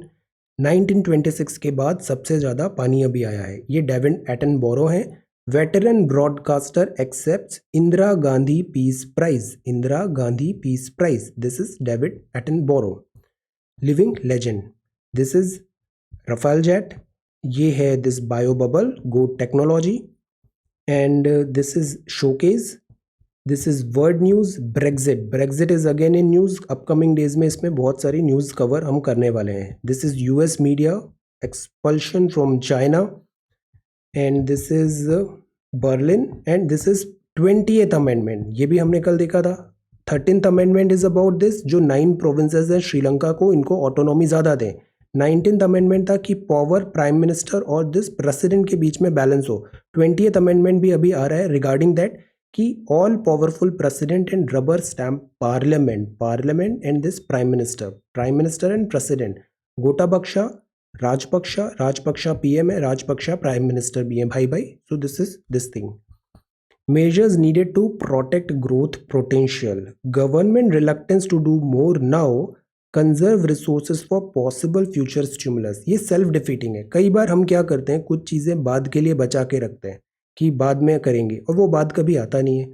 Speaker 1: 1926 के बाद सबसे ज़्यादा पानी अभी आया है। ये डेविड एटनबोरो हैं। Veteran broadcaster accepts Indira Gandhi peace prize. Indira Gandhi peace prize. This is David Attenborough. Living legend this is Rafale jet. ये है this bio bubble goat technology. And this is showcase. This is world news. Brexit, Brexit is again in news. Upcoming days में इसमें बहुत सारी news cover हम करने वाले हैं। This is US media expulsion from China. And this is Berlin. And this is 20th amendment. ये भी हमने कल देखा था। 13th amendment is about this, जो 9 प्रोविंसेस हैं श्रीलंका को, इनको ऑटोनॉमी ज़्यादा दें। 19th अमेंडमेंट था कि पावर प्राइम मिनिस्टर और दिस प्रेसिडेंट के बीच में बैलेंस हो। 20th अमेंडमेंट भी अभी आ रहा है रिगार्डिंग दैट कि all powerful president and rubber stamp parliament and this prime minister and president. Gotabaya Rajapaksa PM है, राजपक्षा प्राइम मिनिस्टर भी है, भाई भाई। So this is this thing. Measures needed to protect growth potential. Government reluctance to do more now. Conserve resources for possible future stimulus. ये self defeating है। कई बार हम क्या करते हैं, कुछ चीज़ें बाद के लिए बचा के रखते हैं कि बाद में करेंगे, और वो बाद कभी आता नहीं है।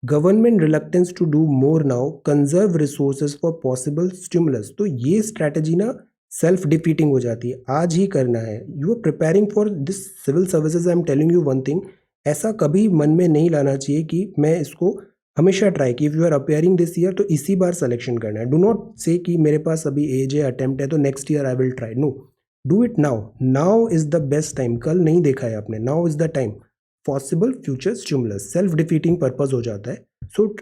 Speaker 1: Government reluctance to do more now, conserve resources for possible stimulus. तो ये स्ट्रैटेजी ना सेल्फ डिफीटिंग हो जाती है। आज ही करना है। You are preparing for this civil services. I am telling you one thing, ऐसा कभी मन में नहीं लाना चाहिए कि मैं इसको हमेशा ट्राई की। If you are appearing this year तो इसी बार सिलेक्शन करना है। डू नॉट से कि मेरे पास अभी एज है, अटेम्प्ट है, तो next year I will try. No, do it now. Now is the best time. कल नहीं देखा है आपने, now is the time. Possible future stimulus, self defeating purpose हो जाता है। So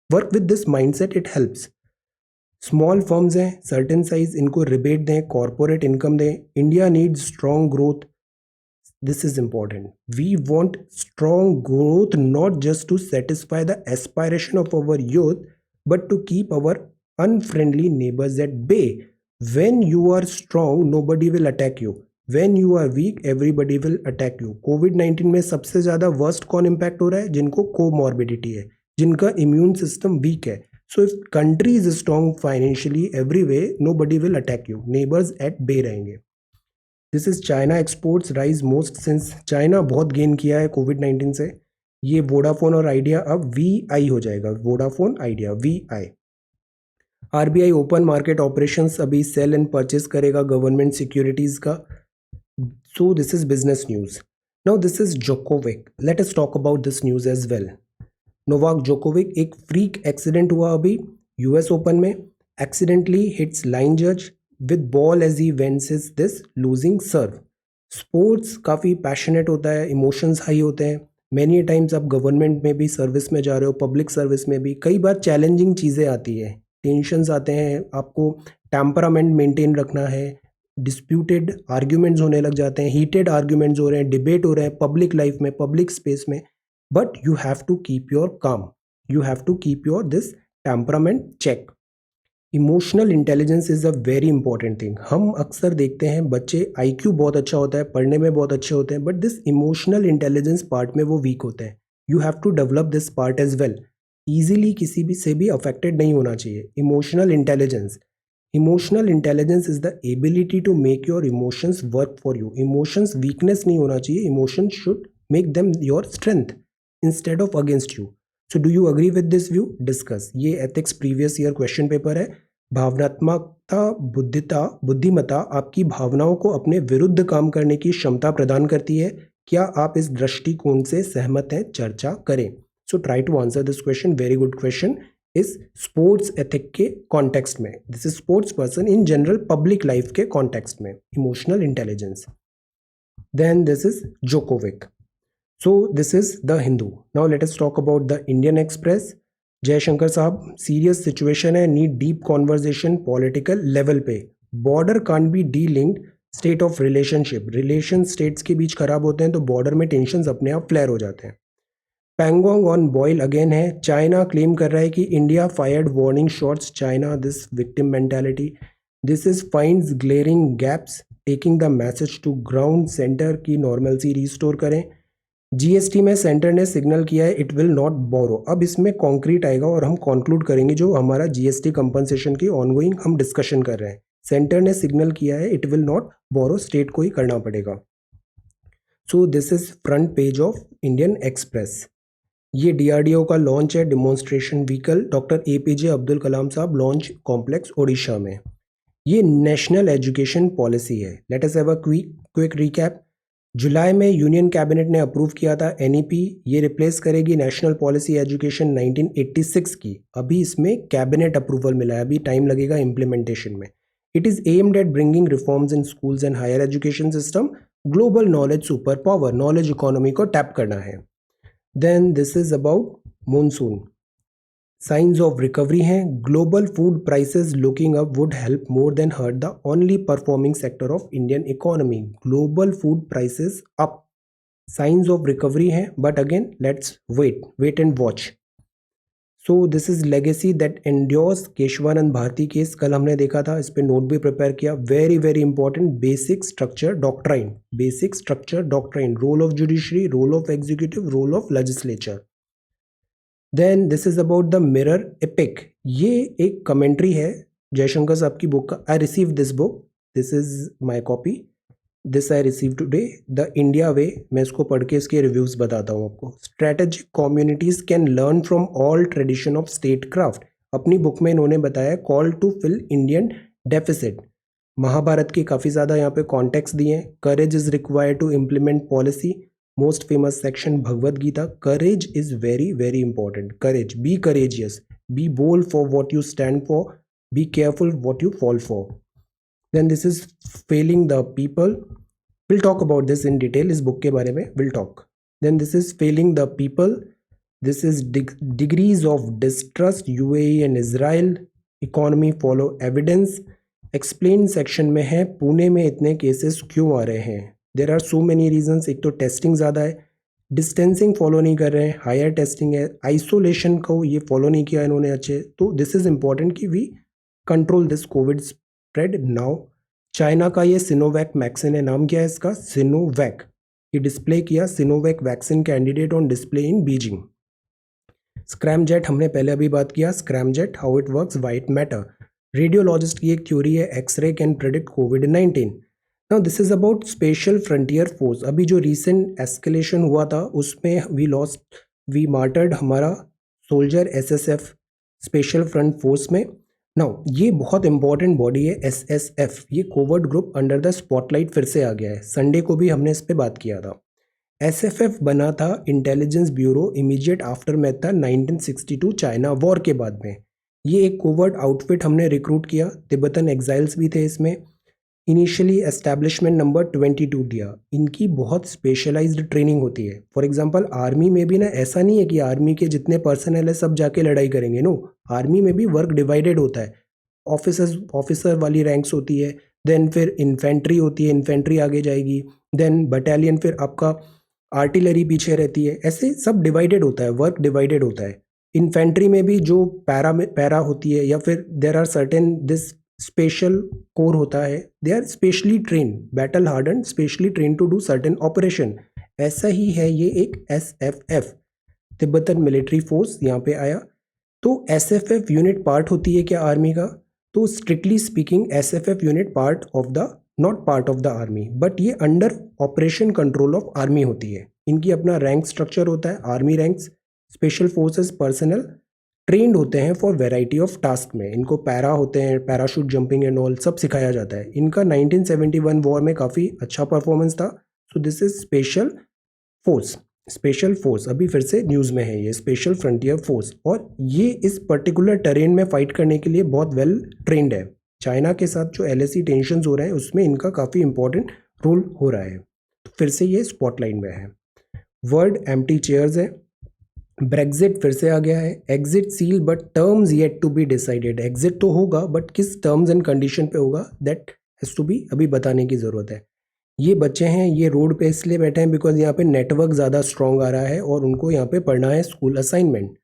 Speaker 1: work with this mindset, it helps. Small firms हैं certain size, इनको रिबेट दें, कॉर्पोरेट इनकम दें। India needs strong growth. This is important. We want strong growth not just to satisfy the aspiration of our youth, but to keep our unfriendly neighbors at bay. When you are strong, nobody will attack you. When you are weak, everybody will attack you. COVID-19 में सबसे ज़्यादा worst कौन impact हो रहा है? जिनको comorbidity है, जिनका इम्यून सिस्टम वीक है। So if country is strong financially every way, nobody will attack you. Neighbors at bay रहेंगे। This is China exports rise most since. China बहुत गेन किया है कोविड-19 से। ये वोडाफोन और आइडिया अब VI हो जाएगा। Vodafone Idea VI। RBI open market operations अभी सेल एंड परचेस करेगा गवर्नमेंट सिक्योरिटीज का। So this is business news. Now this is Djokovic. Let us talk about this news as well. Novak Djokovic, एक freak accident हुआ अभी US open में। Accidentally hits line जज with ball as he wins this losing serve. Sports काफ़ी passionate होता है, emotions high होते हैं। मैनी टाइम्स आप गवर्नमेंट में भी सर्विस में जा रहे हो, पब्लिक सर्विस में भी कई बार चैलेंजिंग चीज़ें आती है, टेंशन्स आते हैं, आपको टेम्परामेंट मेंटेन रखना है, डिस्प्यूटेड आर्ग्यूमेंट्स होने लग जाते हैं, हीटेड आर्ग्यूमेंट्स हो रहे हैं, डिबेट हो रहे हैं पब्लिक लाइफ में, पब्लिक स्पेस में। But you have to keep your calm, you have to keep your this temperament check. Emotional intelligence is a very important thing. हम अक्सर देखते हैं बच्चे IQ बहुत अच्छा होता है, पढ़ने में बहुत अच्छे होते हैं, but this emotional intelligence part में वो वीक होते हैं। You have to develop this part as well. Easily किसी भी से भी अफेक्टेड नहीं होना चाहिए। Emotional intelligence is the ability to make your emotions work for you. Emotions weakness नहीं होना चाहिए, emotions should make them your strength instead of against you. So do you agree with this view? Discuss. ये ethics previous year question paper है। भावनात्मकता बुद्धिमत्ता आपकी भावनाओं को अपने विरुद्ध काम करने की क्षमता प्रदान करती है। क्या आप इस दृष्टिकोण से सहमत हैं? चर्चा करें। So try to answer this question. Very good question. इस स्पोर्ट्स एथिक के कॉन्टेक्स्ट में, this is sports person in general public life के कॉन्टेक्स्ट में। Emotional intelligence. Then this is Djokovic. So this is the Hindu. Now let us talk about the Indian Express. Jaishankar sahab, serious situation है, need deep conversation political level पे। Border can't be delinked state of relationship, relation states के बीच खराब होते हैं तो border में tensions अपने आप फ्लेयर हो जाते हैं। पैंगोंग ऑन बॉयल अगेन है, चाइना क्लेम कर रहा है कि India fired warning shots China, this victim mentality, this is finds glaring gaps, taking the message to ground, centre की नॉर्मलसी रिस्टोर करें। जीएसटी में सेंटर ने सिग्नल किया है इट विल नॉट बोरो। अब इसमें कॉन्क्रीट आएगा और हम कंक्लूड करेंगे जो हमारा जीएसटी कंपनसेशन की ऑनगोइंग हम डिस्कशन कर रहे हैं। सेंटर ने सिग्नल किया है it will not borrow, state को ही करना पड़ेगा। So this is front page of Indian Express. ये डीआरडीओ का लॉन्च है, demonstration vehicle, doctor APJ Abdul Kalam sahab launch complex Odisha में। ये नेशनल एजुकेशन पॉलिसी है। Let us have a quick recap. जुलाई में यूनियन कैबिनेट ने अप्रूव किया था एनईपी, ये रिप्लेस करेगी नेशनल पॉलिसी एजुकेशन 1986 की। अभी इसमें कैबिनेट अप्रूवल मिला है, अभी टाइम लगेगा इम्प्लीमेंटेशन में। It is aimed at bringing reforms in schools and higher education system, global knowledge super power, knowledge economy को टैप करना है। Then this is about monsoon, science of recovery हैं, global food prices looking up would help more than hurt the only performing sector of Indian economy, global food prices up, science of recovery हैं, but again let's wait and watch. So this is legacy that endures, Kesavananda Bharati case कल हमने देखा था, इस पर note भी prepare किया, very very important, basic structure doctrine, basic structure doctrine, role of judiciary, role of executive, role of legislature. Then this is about the mirror epic, ये एक कमेंट्री है जयशंकर साहब की बुक का। I receive this book, this is my copy, this I receive today, the India way. मैं इसको पढ़ के इसके रिव्यूज बताता हूँ आपको। Strategic communities can learn from all tradition of state craft, अपनी बुक में इन्होंने बताया call to fill Indian deficit. Mahabharata के काफ़ी ज़्यादा यहाँ पे कॉन्टेक्स्ट दिए हैं। Courage is required to implement policy, most famous section Bhagavad Gita. Courage is very very important, courage, be courageous, be bold for what you stand for, be careful what you fall for. Then this is failing the people, will talk about this in detail, इस book के बारे में will talk. Then this is failing the people, this is degrees of distrust, UAE and Israel, economy follow evidence. Explain section में है पुणे में इतने cases क्यों आ रहे हैं, there are so many reasons. एक तो टेस्टिंग ज़्यादा है, डिस्टेंसिंग फॉलो नहीं कर रहे हैं, हायर टेस्टिंग है, आइसोलेशन को ये फॉलो नहीं किया इन्होंने अच्छे। तो दिस इज इंपॉर्टेंट कि we control this covid spread now. China का ये सिनोवैक वैक्सीन है, नाम क्या है इसका, सिनोवैक, ये डिस्प्ले किया Sinovac vaccine candidate on display in Beijing. Scramjet हमने पहले अभी बात किया, scramjet how it works, white matter. Radiologist की एक थ्योरी है, एक्सरे कैन प्रेडिक्ट कोविड-19। Now this is about special frontier force. अभी जो रिसेंट एस्केलेशन हुआ था उसमें वी मार्टर्ड हमारा soldier SSF special front force में। नाउ ये बहुत इंपॉर्टेंट बॉडी है एसएसएफ, ये covert group under the spotlight फिर से आ गया है। संडे को भी हमने इस पर बात किया था। एसएफएफ बना था intelligence bureau, immediate after math था 1962 चाइना वॉर के बाद में। ये एक कोवर्ट आउटफिट हमने रिक्रूट किया, तिब्बतन एग्जाइल्स भी थे इसमें। इनिशियली एस्टैब्लिशमेंट नंबर 22 दिया। इनकी बहुत स्पेशलाइज्ड ट्रेनिंग होती है। फॉर एग्जांपल आर्मी में भी ना ऐसा नहीं है कि आर्मी के जितने पर्सनल है सब जाके लड़ाई करेंगे, नो, आर्मी में भी वर्क डिवाइडेड होता है। ऑफिसर वाली रैंक्स होती है, देन फिर इन्फेंट्री होती है, इन्फेंट्री आगे जाएगी, देन बटालियन, फिर आपका आर्टिलरी पीछे रहती है, ऐसे सब डिवाइडेड होता है, वर्क डिवाइडेड होता है। इन्फेंट्री में भी जो पैरा होती है या फिर there are certain this special core होता है, they are specially train, battle harden, specially train to do certain operation. ऐसा ही है ये एक एसएफएफ, तिब्बतन मिलिट्री फोर्स यहाँ पे आया। तो एसएफएफ यूनिट पार्ट होती है क्या आर्मी का, तो strictly speaking SFF unit part of the, not part of the army, but ये under operation control of army होती है। इनकी अपना रैंक स्ट्रक्चर होता है, army ranks. Special forces personnel trained होते हैं फॉर वेराइटी ऑफ टास्क में, इनको पैरा होते हैं, पैराशूट जंपिंग एंड ऑल सब सिखाया जाता है। इनका 1971 वॉर में काफ़ी अच्छा परफॉर्मेंस था। सो this is special force, special force अभी फिर से न्यूज़ में है, ये स्पेशल फ्रंटियर फोर्स, और ये इस पर्टिकुलर टेरेन में फाइट करने के लिए बहुत वेल ट्रेंड है। चाइना के साथ जो एलएसी टेंशन्स हो रहे हैं उसमें इनका काफ़ी इंपॉर्टेंट रोल हो रहा है। तो फिर से ये स्पॉटलाइट में है। वर्ड एम्प्टी चेयर्स है। ब्रेग्जिट फिर से आ गया है। Exit seal but terms yet to be decided, exit तो होगा बट किस टर्म्स एंड कंडीशन पे होगा, दैट हैज़ टू बी, अभी बताने की ज़रूरत है। ये बच्चे हैं, ये रोड पे इसलिए बैठे हैं बिकॉज यहाँ पे नेटवर्क ज़्यादा स्ट्रॉन्ग आ रहा है और उनको यहाँ पे पढ़ना है school assignment.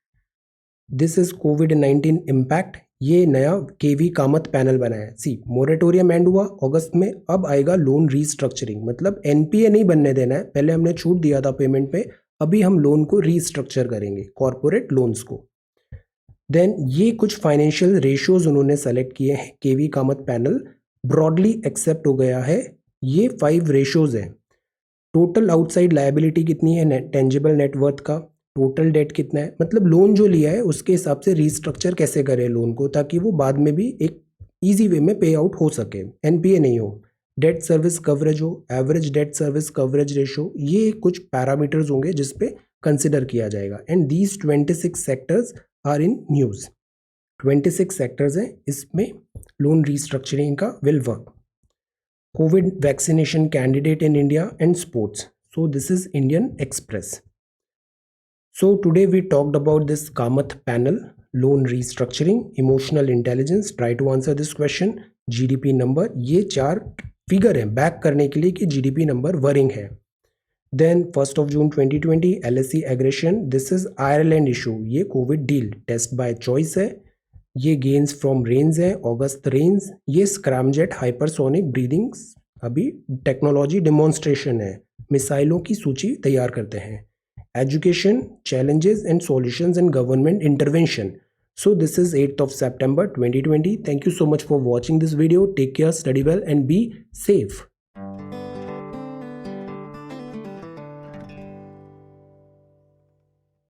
Speaker 1: This is covid impact. ये नया केवी कामत पैनल बना है। सी, मोरेटोरियम एंड हुआ अगस्त में, अब आएगा लोन रीस्ट्रक्चरिंग, मतलब एनपीए नहीं बनने देना है। पहले हमने छूट दिया था पेमेंट पे, अभी हम लोन को रीस्ट्रक्चर करेंगे, कॉरपोरेट लोन्स को। देन ये कुछ फाइनेंशियल रेशियोज उन्होंने सेलेक्ट किए हैं, केवी कामत पैनल ब्रॉडली एक्सेप्ट हो गया है। ये 5 रेशियोज हैं। टोटल आउटसाइड लायबिलिटी कितनी है, टेंजिबल नेटवर्थ का, टोटल डेट कितना है, मतलब लोन जो लिया है उसके हिसाब से रीस्ट्रक्चर कैसे करें लोन को, ताकि वो बाद में भी एक इजी वे में पे आउट हो सके, एनपीए नहीं हो। डेट सर्विस कवरेज हो, average debt service coverage ratio, ये कुछ पैरामीटर्स होंगे जिस पे कंसिडर किया जाएगा। And these 26 sectors are in news. 26 sectors हैं, इसमें लोन रीस्ट्रक्चरिंग का will work. Covid vaccination candidate in India and sports, so this is Indian Express. So today we talked about this Kamath panel, loan restructuring, emotional intelligence. Try to answer this question. GDP number, ये 4 figure हैं back करने के लिए कि GDP number worrying है। Then 1st of June 2020 LSE aggression, this is Ireland issue, ये covid deal test by choice है। ये गेन्स फ्रॉम रेंज है, अगस्त रेंज। ये स्क्रैमजेट हाइपरसोनिक ब्रीदिंग्स, अभी टेक्नोलॉजी डेमोन्स्ट्रेशन है, मिसाइलों की सूची तैयार करते हैं। Education challenges and solutions and government intervention. So this is 8th of September 2020. Thank you so much for watching this video. Take care, study well and be safe.